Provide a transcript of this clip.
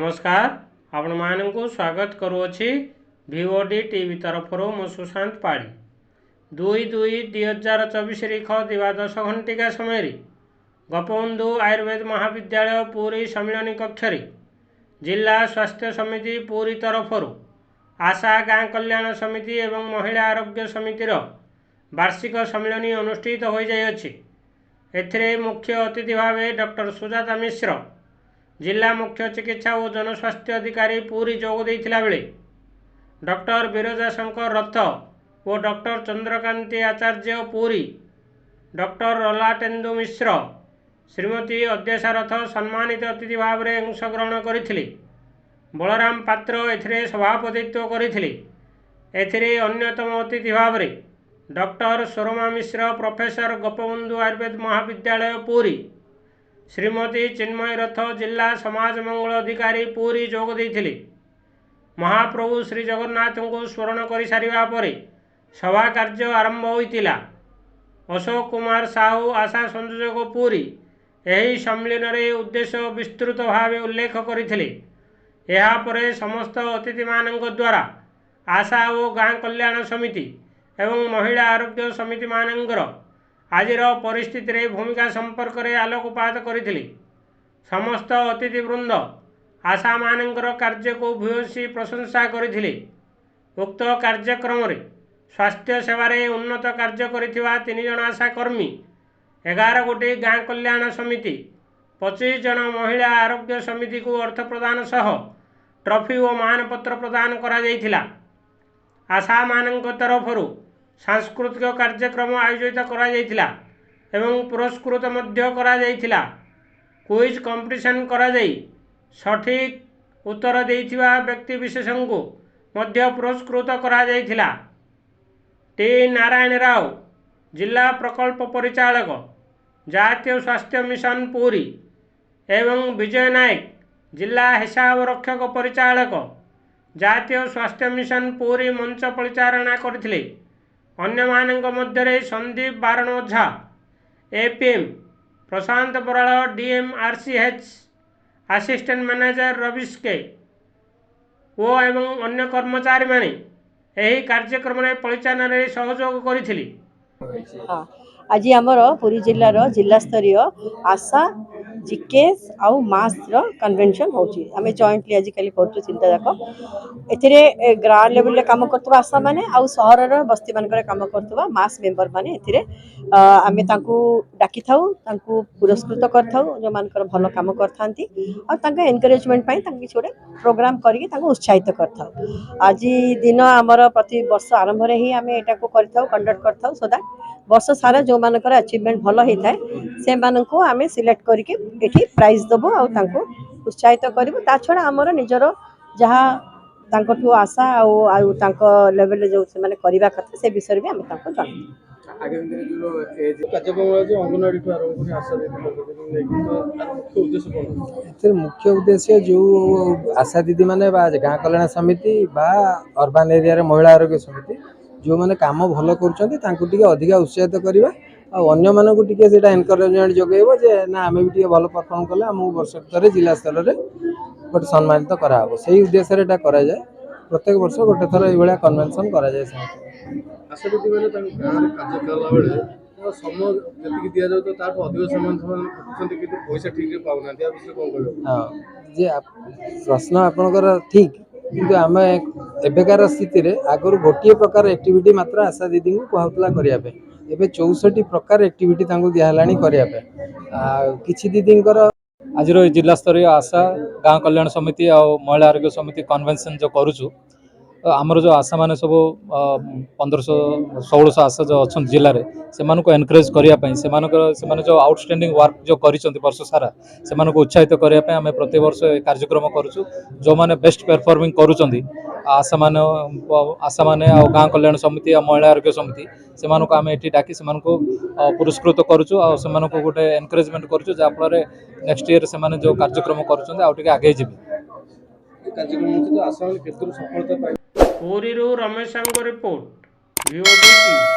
नमस्कार आपण मानक स्वागत करुँची भिओडी टीवी तरफ मु सुशांत पाड़ी 2/2/2024 तारीख दिवा 10 घंटिका समय गोपबंधु आयुर्वेद महाविद्यालय पुरी सम्मिलनी कक्ष जिला स्वास्थ्य समिति पुरी तरफ आशा गाँ कल्याण समिति एवं महिला आरोग्य समितिर वार्षिक सम्मिलनी अनुष्ठित हो जाइए। एथिरे मुख्य अतिथि भाव डॉक्टर सुजाता मिश्र जिला मुख्य चिकित्सा और जनस्वास्थ्य अधिकारी पुरी जोग देइथिला बेले डॉक्टर बिरजा शंकर रथ और डॉक्टर चंद्रकांति आचार्य पुरी, डॉक्टर ललाटेन्दु मिश्र, श्रीमती अद्यशा रथ सम्मानित अतिथि भाव में अंशग्रहण करथिले। बलराम पात्र एथिरे सभापतित्व करथिले। एथिरे अन्यतम अतिथि भाव में डॉक्टर सोरमा मिश्र प्रोफेसर गोपबंधु आयुर्वेद महाविद्यालय पुरी, श्रीमती चिन्मय रथ जिला समाज मंगल अधिकारी पुरी जोग देइथिले। महाप्रभु श्री जगन्नाथ को स्मरण कर सारिबा परे सभा कार्य आरंभ होइतिला। अशोक कुमार साहू आशा संयोजक पुरी यही सम्मेलन रे उद्देश्य विस्तृत भाव उल्लेख करथिले। एहा परे समस्त अतिथि मानक द्वारा आशा और गाँ कल्याण समिति एवं महिला आरोग्य समिति मानकर आजिर परिस्थिति रे भूमिका संपर्क में आलोकपात करथिले। समस्त अतिथि वृंद आशा मानकर कार्य को भूयसी प्रशंसा करथिले। उक्त कार्यक्रम रे स्वास्थ्य सेवा रे उन्नत कार्य करिथिबा 3 जन आशा कर्मी, 11 गोटी गाँ कल्याण समिति, 25 जन महिला आरोग्य समिति को अर्थ प्रदान सह ट्रॉफी और मानपत्र प्रदान करा जाइथिला। आशा मानक तरफरु सांस्कृतिक कार्यक्रम आयोजित करा जाइथिला एवं पुरस्कृत मध्य करा जाइथिला। क्विज कंपटीशन करा जाई सठिक उत्तर देइथिबा व्यक्ति विशेषण को मध्य पुरस्कृत करा जाइथिला। टी नारायण राव जिला प्रकल्प परिचालक जातीय स्वास्थ्य मिशन पुरी एवं विजय नायक जिला हिसाब रक्षक परिचालक जातीय स्वास्थ्य मिशन पुरी मंच परिचालना करथिले। अन्य मानक मध्य Sandeep Baran Ojha APM, Prashant Barar DM RCH, assistant manager Ravish के ओ एवं अन्य कर्मचारी माने यही कार्यक्रम में परिचालन में सहयोग करथिले। हाँ, आज आमर पुरी जिलार जिला स्तरीय आशा जीकेएस आउ मास कन्वेंशन होची। आमे जॉइंटली आजिकल करछु चिंता जाक एथिरे ग्राउंड लेवल काम करतबा आशा माने आउ शहर रो बस्ती मानकर काम करतबा मास मेंबर माने एथिरे आमे तांकू डाकी थाउ, तांकू पुरस्कृत करथाउ जो मानकर भलो काम करथांती आ तांका एनकरेजमेंट पई तांकी छोडे प्रोग्राम करिके तांकू उत्साहित करथाउ। आज दिन आमर प्रति वर्ष आरंभ रे ही आमे एटा को करथाउ, कंडक्ट करथाउ सो दैट वर्ष सारा जो मानकर अचीवमेंट भल होता है से मानकू आमे सिलेक्ट करके एठी प्राइज दबो आ तांको उत्साहित करबो। ता छडा हमर निजरो जहा तांकोठू आशा आ तांको लेवल जो से माने करबा कथा से विषय भी हम तांको जान आगे दिन जो एज कार्यक्रम जो अंगनवाड़ी ठू आरंभ कर आशा दीदी मुख्य उद्देश्य कोन एते मुख्य उद्देश्य जो आशा दीदी माने बा गाँ कल्याण समिति बा अर्बन एरिया रे महिला आरोग्य समिति जो माने काम भल करूछंती तांको टिके अधिक उत्साहित करबा आ अन्य मानकु टिके सेटा एनकरेजमेंट जोगेबो जे ना आमे भी टिके भल परफॉर्म करले हम वर्ष तरे जिला स्तर रे गोटे सम्मानित करा हो। सेही उद्देश्य रे एटा करा जाय। प्रत्येक वर्ष गोटे थर ए भलिया कन्वेंशन करा जाय। आशा दीदी माने तांको गाँ रे कार्य करला बेले समय जति दिया जाउ तो ताठो अधिक समय खटुछंती किंतु पैसा ठीक रे पाउनांती आ विषय कोन कहबो। हां जे प्रश्न आपनकर ठीक किंतु आम एबेकार स्थिति रे आगुरी गोटे प्रकार एक्टिविटी मात्र आशा दीदी को कहला करिया पे एबे 64 प्रकार एक्टिविटी तांको दियालानी करिया पे किछि दीदींकर आज जिला स्तरीय आशा गाँ कल्याण समिति और महिला आरोग्य समिति कन्वेंशन जो करूँ आमर जो आशा माने सब 1500-1600 आशा जो अच्छा जिले में से एनकरेज करने से जो आउटस्टैंडिंग वर्क जो कर वर्ष सारा से उत्साहित करने आम प्रति वर्ष कार्यक्रम करूँ। जो मैंने बेस्ट परफॉर्मिंग करुँच आशा माने आ गाँ कल्याण समिति और महिला आरोग्य समिति से आम ये डाकी से पुरस्कृत करूँ गोटे एनकरेजमेंट करूँ जहाँफल नेक्स्ट ईयर से जो कार्यक्रम कर आगे जी पुरी रमेश रिपोर्ट भिओडी टीवी।